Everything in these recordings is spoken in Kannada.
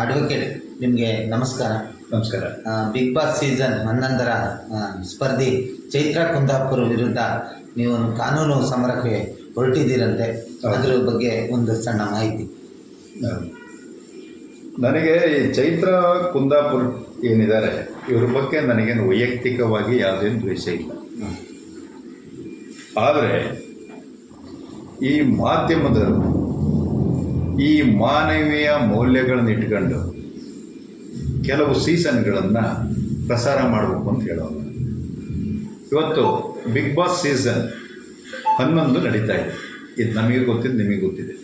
ಅಡ್ವೊಕೇಟ್ ನಿಮಗೆ ನಮಸ್ಕಾರ. ನಮಸ್ಕಾರ. ಬಿಗ್ ಬಾಸ್ ಸೀಸನ್ 11ರ ಸ್ಪರ್ಧಿ ಚೈತ್ರಾ ಕುಂದಾಪುರ ವಿರುದ್ಧ ನೀವು ಕಾನೂನು ಸಮರಕ್ಕೆ ಹೊರಟಿದ್ದೀರಂತೆ, ಅದರ ಬಗ್ಗೆ ಒಂದು ಸಣ್ಣ ಮಾಹಿತಿ. ನನಗೆ ಈ ಚೈತ್ರಾ ಕುಂದಾಪುರ ಏನಿದ್ದಾರೆ ಇವ್ರ ಬಗ್ಗೆ ನನಗೇನು ವೈಯಕ್ತಿಕವಾಗಿ ಯಾವುದೇನು ದ್ವೇಷ ಇಲ್ಲ. ಆದರೆ ಈ ಮಾಧ್ಯಮದವರು ಈ ಮಾನವೀಯ ಮೌಲ್ಯಗಳನ್ನು ಇಟ್ಕೊಂಡು ಕೆಲವು ಸೀಸನ್ಗಳನ್ನು ಪ್ರಸಾರ ಮಾಡಬೇಕು ಅಂತ ಹೇಳೋದು. ಇವತ್ತು ಬಿಗ್ ಬಾಸ್ ಸೀಸನ್ 11 ನಡೀತಾ ಇದೆ. ಇದು ನಮಗೆ ಗೊತ್ತಿದ್ದು, ನಿಮಗೆ ಗೊತ್ತಿದೆ.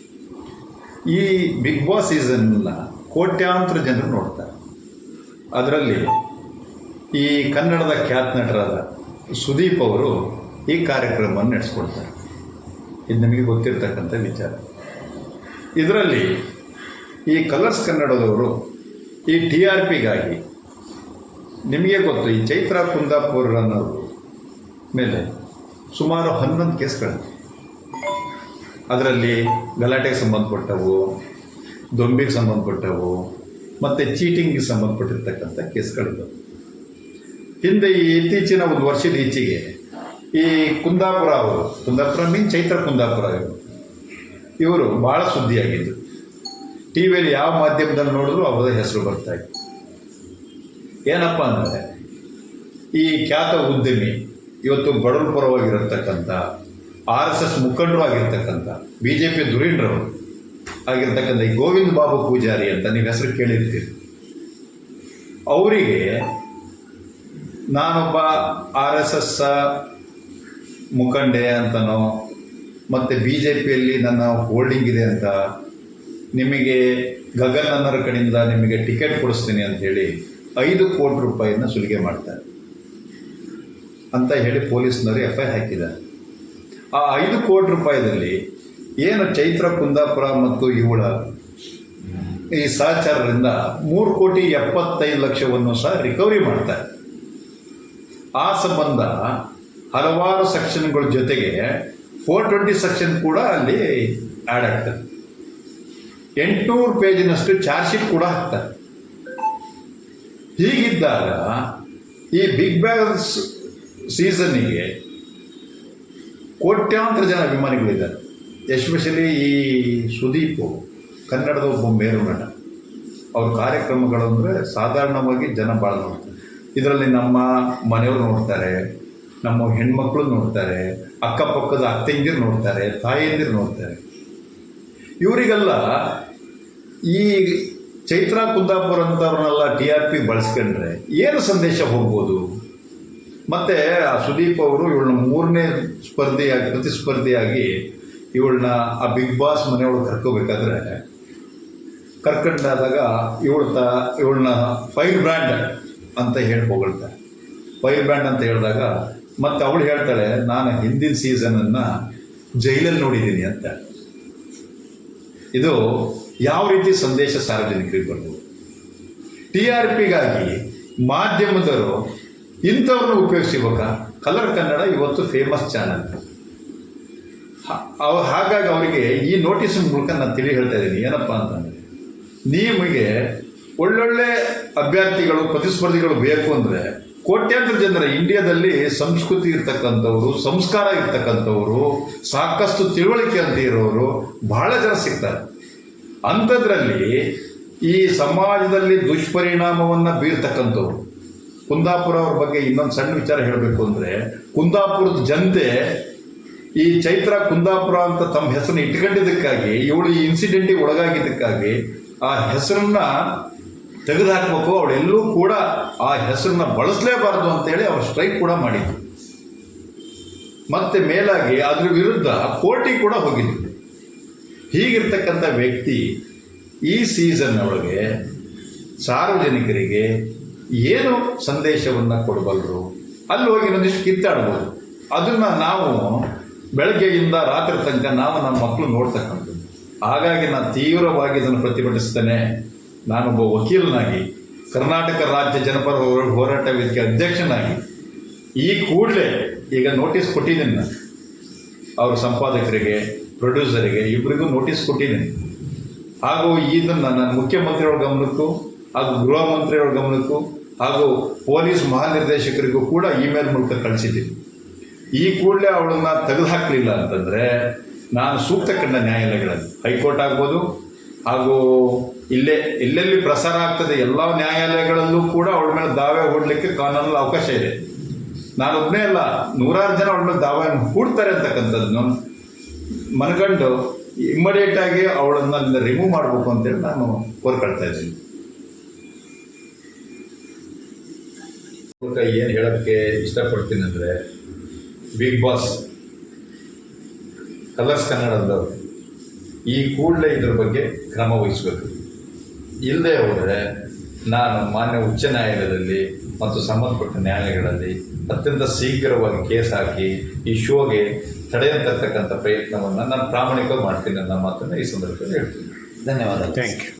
ಈ ಬಿಗ್ ಬಾಸ್ ಸೀಸನ್ನ ಕೋಟ್ಯಾಂತರ ಜನರು ನೋಡ್ತಾರೆ. ಅದರಲ್ಲಿ ಈ ಕನ್ನಡದ ಖ್ಯಾತ ನಟರಾದ ಸುದೀಪ್ ಅವರು ಈ ಕಾರ್ಯಕ್ರಮವನ್ನು ನಡೆಸ್ಕೊಡ್ತಾರೆ. ಇದು ನಮಗೆ ಗೊತ್ತಿರತಕ್ಕಂಥ ವಿಚಾರ. ಇದರಲ್ಲಿ ಈ ಕಲರ್ಸ್ ಕನ್ನಡದವರು ಈ TRPಗಾಗಿ ನಿಮಗೆ ಗೊತ್ತು, ಈ ಚೈತ್ರಾ ಕುಂದಾಪುರ ಅನ್ನೋರು ಮೇಲೆ ಸುಮಾರು 11 ಕೇಸ್ಗಳು, ಅದರಲ್ಲಿ ಗಲಾಟೆಗೆ ಸಂಬಂಧಪಟ್ಟವು, ದೊಂಬಿಗೆ ಸಂಬಂಧಪಟ್ಟವು ಮತ್ತು ಚೀಟಿಂಗಿಗೆ ಸಂಬಂಧಪಟ್ಟಿರ್ತಕ್ಕಂಥ ಕೇಸ್ಗಳಿದ್ದವು. ಹಿಂದೆ ಈ ಇತ್ತೀಚಿನ ಒಂದು ವರ್ಷದ ಈಚೆಗೆ ಈ ಕುಂದಾಪುರ ಅವರು, ಕುಂದಾಪುರ ಮೀನ್ ಚೈತ್ರಾ ಕುಂದಾಪುರ ಇವರು ಭಾಳ ಸುದ್ದಿಯಾಗಿದ್ದು. ಟಿ ವಿಯಲ್ಲಿ ಯಾವ ಮಾಧ್ಯಮದಲ್ಲಿ ನೋಡಿದ್ರು ಅವರ ಹೆಸರು ಬರ್ತಾಯಿತ್ತು. ಏನಪ್ಪ ಅಂದರೆ, ಈ ಖ್ಯಾತ ಉದ್ಯಮಿ, ಇವತ್ತು ಬಡವರ ಪರವಾಗಿರತಕ್ಕಂಥ RSS ಮುಖಂಡರು ಆಗಿರ್ತಕ್ಕಂಥ BJP ಧುರೀಣರವರು ಆಗಿರ್ತಕ್ಕಂಥ ಈ ಗೋವಿಂದ ಬಾಬು ಪೂಜಾರಿ ಅಂತ ನೀವು ಹೆಸರು ಕೇಳಿರ್ತೀರಿ. ಅವರಿಗೆ ನಾನೊಬ್ಬ RSS ಮುಖಂಡೆ ಅಂತನೋ ಮತ್ತು BJPಯಲ್ಲಿ ನನ್ನ ಹೋಲ್ಡಿಂಗ್ ಇದೆ ಅಂತ, ನಿಮಗೆ ಗಗನ್ ಅನ್ನರ ಕಡೆಯಿಂದ ನಿಮಗೆ ಟಿಕೆಟ್ ಕೊಡಿಸ್ತೀನಿ ಅಂಥೇಳಿ 5 ಕೋಟಿ ರೂಪಾಯಿನ ಸುಲಿಗೆ ಮಾಡ್ತಾರೆ ಅಂತ ಹೇಳಿ ಪೊಲೀಸ್ನವರು FIR ಹಾಕಿದ್ದಾರೆ. ಆ 5 ಕೋಟಿ ರೂಪಾಯಿದಲ್ಲಿ ಏನು ಚೈತ್ರಾ ಕುಂದಾಪುರ ಮತ್ತು ಇವಳ ಈ ಸಹಚರರಿಂದ 3,75,00,000 ಸಹ ರಿಕವರಿ ಮಾಡ್ತಾರೆ. ಆ ಸಂಬಂಧ ಹಲವಾರು ಸೆಕ್ಷನ್ಗಳ ಜೊತೆಗೆ 420 ಸೆಕ್ಷನ್ ಕೂಡ ಅಲ್ಲಿ ಆ್ಯಡ್ ಆಗ್ತದೆ. 800 ಪೇಜಿನಷ್ಟು ಚಾರ್ಜ್ ಶೀಟ್ ಕೂಡ ಹಾಕ್ತಾರೆ. ಹೀಗಿದ್ದಾಗ ಈ ಬಿಗ್ ಬಾಸ್ ಸೀಸನ್ನಿಗೆ ಕೋಟ್ಯಾಂತರ ಜನ ಅಭಿಮಾನಿಗಳಿದ್ದಾರೆ. ಎಸ್ಪೆಷಲಿ ಈ ಸುದೀಪ್ ಕನ್ನಡದ ಒಬ್ಬ ಮೇರು ನಟ. ಅವ್ರ ಕಾರ್ಯಕ್ರಮಗಳು ಅಂದರೆ ಸಾಧಾರಣವಾಗಿ ಜನ ಭಾಳ ನೋಡ್ತಾರೆ. ಇದರಲ್ಲಿ ನಮ್ಮ ಮನೆಯವರು ನೋಡ್ತಾರೆ, ನಮ್ಮ ಹೆಣ್ಮಕ್ಳು ನೋಡ್ತಾರೆ, ಅಕ್ಕಪಕ್ಕದ ಅತ್ತೆಂದಿರು ನೋಡ್ತಾರೆ, ತಾಯಿಯಂದಿರು ನೋಡ್ತಾರೆ. ಇವರಿಗೆಲ್ಲ ಈ ಚೈತ್ರಾ ಕುಂದಾಪುರ ಅಂತವ್ರನ್ನೆಲ್ಲ TRP ಬಳಸ್ಕೊಂಡ್ರೆ ಏನು ಸಂದೇಶ ಹೋಗ್ಬೋದು? ಮತ್ತು ಆ ಸುದೀಪ್ ಅವರು ಇವಳನ್ನ 3ನೇ ಪ್ರತಿಸ್ಪರ್ಧಿಯಾಗಿ ಇವಳನ್ನ ಆ ಬಿಗ್ ಬಾಸ್ ಮನೆಯೊಳಗೆ ಕರ್ಕೋಬೇಕಾದ್ರೆ ಕರ್ಕೊಂಡಾದಾಗ ಇವಳನ್ನ ಫೈರ್ ಬ್ರ್ಯಾಂಡ್ ಅಂತ ಹೇಳಿ ಹೊಗಳ್ತಾರೆ. ಫೈರ್ ಬ್ರ್ಯಾಂಡ್ ಅಂತ ಹೇಳಿದಾಗ ಮತ್ತು ಅವಳು ಹೇಳ್ತಾಳೆ, ನಾನು ಹಿಂದಿನ ಸೀಸನನ್ನು ಜೈಲಲ್ಲಿ ನೋಡಿದ್ದೀನಿ ಅಂತ. ಇದು ಯಾವ ರೀತಿ ಸಂದೇಶ ಸಾರ್ವಜನಿಕರಿಗೆ ಬರ್ಬೋದು? TRPಗಾಗಿ ಮಾಧ್ಯಮದವರು ಇಂಥವ್ರನ್ನ ಉಪಯೋಗಿಸಿಬೇಕಾ? ಕಲರ್ ಕನ್ನಡ ಇವತ್ತು ಫೇಮಸ್ ಚಾನಲ್. ಹಾಗಾಗಿ ಅವರಿಗೆ ಈ ನೋಟಿಸ್ ಮೂಲಕ ನಾನು ತಿಳಿ ಹೇಳ್ತಾ ಇದ್ದೀನಿ. ಏನಪ್ಪ ಅಂತಂದರೆ, ನಿಮಗೆ ಒಳ್ಳೊಳ್ಳೆ ಅಭ್ಯರ್ಥಿಗಳು, ಪ್ರತಿಸ್ಪರ್ಧಿಗಳು ಬೇಕು ಅಂದರೆ ಕೋಟ್ಯಾಂತರ ಜನರ ಇಂಡಿಯಾದಲ್ಲಿ ಸಂಸ್ಕೃತಿ ಇರ್ತಕ್ಕಂಥವ್ರು, ಸಂಸ್ಕಾರ ಇರ್ತಕ್ಕಂಥವ್ರು, ಸಾಕಷ್ಟು ತಿಳುವಳಿಕೆ ಅಂತ ಇರೋರು ಭಾಳ ಜನ ಸಿಗ್ತಾರೆ. ಅಂಥದ್ರಲ್ಲಿ ಈ ಸಮಾಜದಲ್ಲಿ ದುಷ್ಪರಿಣಾಮವನ್ನು ಬೀರ್ತಕ್ಕಂಥವ್ರು, ಕುಂದಾಪುರ ಅವ್ರ ಬಗ್ಗೆ ಇನ್ನೊಂದು ಸಣ್ಣ ವಿಚಾರ ಹೇಳಬೇಕು ಅಂದರೆ, ಕುಂದಾಪುರದ ಜನತೆ ಈ ಚೈತ್ರಾ ಕುಂದಾಪುರ ಅಂತ ತಮ್ಮ ಹೆಸರನ್ನ ಇಟ್ಕೊಂಡಿದ್ದಕ್ಕಾಗಿ, ಇವಳು ಈ ಇನ್ಸಿಡೆಂಟಿಗೆ ಒಳಗಾಗಿದ್ದಕ್ಕಾಗಿ ಆ ಹೆಸರನ್ನ ತೆಗೆದುಹಾಕಬೇಕು, ಅವಳೆಲ್ಲೂ ಕೂಡ ಆ ಹೆಸರನ್ನ ಬಳಸಲೇಬಾರ್ದು ಅಂತೇಳಿ ಅವರು ಸ್ಟ್ರೈಕ್ ಕೂಡ ಮಾಡಿದ್ರು. ಮತ್ತು ಮೇಲಾಗಿ ಅದ್ರ ವಿರುದ್ಧ ಕೋರ್ಟಿಗೆ ಕೂಡ ಹೋಗಿದ್ರು. ಹೀಗಿರ್ತಕ್ಕಂಥ ವ್ಯಕ್ತಿ ಈ ಸೀಸನ್ ಒಳಗೆ ಸಾರ್ವಜನಿಕರಿಗೆ ಏನು ಸಂದೇಶವನ್ನು ಕೊಡಬಲ್ಲರು? ಅಲ್ಲಿ ಹೋಗಿ ಇನ್ನೊಂದಿಷ್ಟು ಕಿತ್ತಾಡ್ಬೋದು. ಅದನ್ನು ನಾವು ಬೆಳಗ್ಗೆಯಿಂದ ರಾತ್ರಿ ತನಕ ನಾವು ನಮ್ಮ ಮಕ್ಕಳು ನೋಡ್ತಕ್ಕಂಥದ್ದು. ಹಾಗಾಗಿ ನಾನು ತೀವ್ರವಾಗಿ ಇದನ್ನು ಪ್ರತಿಭಟಿಸ್ತೇನೆ. ನಾನೊಬ್ಬ ವಕೀಲನಾಗಿ, ಕರ್ನಾಟಕ ರಾಜ್ಯ ಜನಪರ ಹೋರಾಟ ವೇದಿಕೆ ಅಧ್ಯಕ್ಷನಾಗಿ ಈ ಕೂಡಲೇ ಈಗ ನೋಟಿಸ್ ಕೊಟ್ಟಿದ್ದೀನಿ. ನಾನು ಅವ್ರ ಸಂಪಾದಕರಿಗೆ, ಪ್ರೊಡ್ಯೂಸರಿಗೆ ಇಬ್ಬರಿಗೂ ನೋಟಿಸ್ ಕೊಟ್ಟಿದ್ದೀನಿ. ಹಾಗೂ ಇದನ್ನು ನನ್ನ ಮುಖ್ಯಮಂತ್ರಿಗಳ ಗಮನಕ್ಕೂ ಹಾಗೂ ಗೃಹ ಮಂತ್ರಿಗಳ ಗಮನಕ್ಕೂ ಹಾಗೂ ಪೊಲೀಸ್ ಮಹಾನಿರ್ದೇಶಕರಿಗೂ ಕೂಡ ಇಮೇಲ್ ಮೂಲಕ ಕಳಿಸಿದ್ದೀನಿ. ಈ ಕೂಡಲೇ ಅವಳನ್ನು ತೆಗೆದುಹಾಕಲಿಲ್ಲ ಅಂತಂದರೆ ನಾನು ಸೂಕ್ತ ಕಂಡ ನ್ಯಾಯಾಲಯಗಳಲ್ಲಿ ಹೈಕೋರ್ಟ್ ಆಗ್ಬೋದು ಹಾಗೂ ಎಲ್ಲೆಲ್ಲಿ ಪ್ರಸಾರ ಆಗ್ತದೆ ಎಲ್ಲ ನ್ಯಾಯಾಲಯಗಳಲ್ಲೂ ಕೂಡ ಅವಳ ಮೇಲೆ ದಾವೆ ಹೂಡಲಿಕ್ಕೆ ಕಾನೂನಲ್ಲಿ ಅವಕಾಶ ಇದೆ. ನಾನೊಬ್ಬನೇ ಅಲ್ಲ, ನೂರಾರು ಜನ ಅವಳ ಮೇಲೆ ದಾವೆ ಹೂಡ್ತಾರೆ ಅಂತಕ್ಕಂಥದ್ದನ್ನು ಮನಗಂಡು ಇಮ್ಮಿಡಿಯೇಟಾಗಿ ಅವಳನ್ನು ಅಲ್ಲಿಂದ ರಿಮೂವ್ ಮಾಡಬೇಕು ಅಂತೇಳಿ ನಾನು ಕೋರ್ಕೊಳ್ತಾ ಇದ್ದೀನಿ. ಏನು ಹೇಳೋಕ್ಕೆ ಇಷ್ಟಪಡ್ತೀನಿ ಅಂದರೆ, ಬಿಗ್ ಬಾಸ್ ಕಲರ್ಸ್ ಕನ್ನಡದವರು ಈ ಕೂಡಲೇ ಇದ್ರ ಬಗ್ಗೆ ಕ್ರಮ ವಹಿಸಬೇಕು. ಇಲ್ಲದೆ ಹೋದರೆ ನಾನು ಮಾನ್ಯ ಉಚ್ಚ ನ್ಯಾಯಾಲಯದಲ್ಲಿ ಮತ್ತು ಸಂಬಂಧಪಟ್ಟ ನ್ಯಾಯಾಲಯಗಳಲ್ಲಿ ಅತ್ಯಂತ ಶೀಘ್ರವಾಗಿ ಕೇಸ್ ಹಾಕಿ ಈ ಶೋಗೆ ತಡೆಯತಕ್ಕಂಥ ಪ್ರಯತ್ನವನ್ನು ನಾನು ಪ್ರಾಮಾಣಿಕವಾಗಿ ಮಾಡ್ತೀನಿ ಅನ್ನೋ ಮಾತನ್ನು ಈ ಸಂದರ್ಭದಲ್ಲಿ ಹೇಳ್ತೀನಿ. ಧನ್ಯವಾದ. Thank you.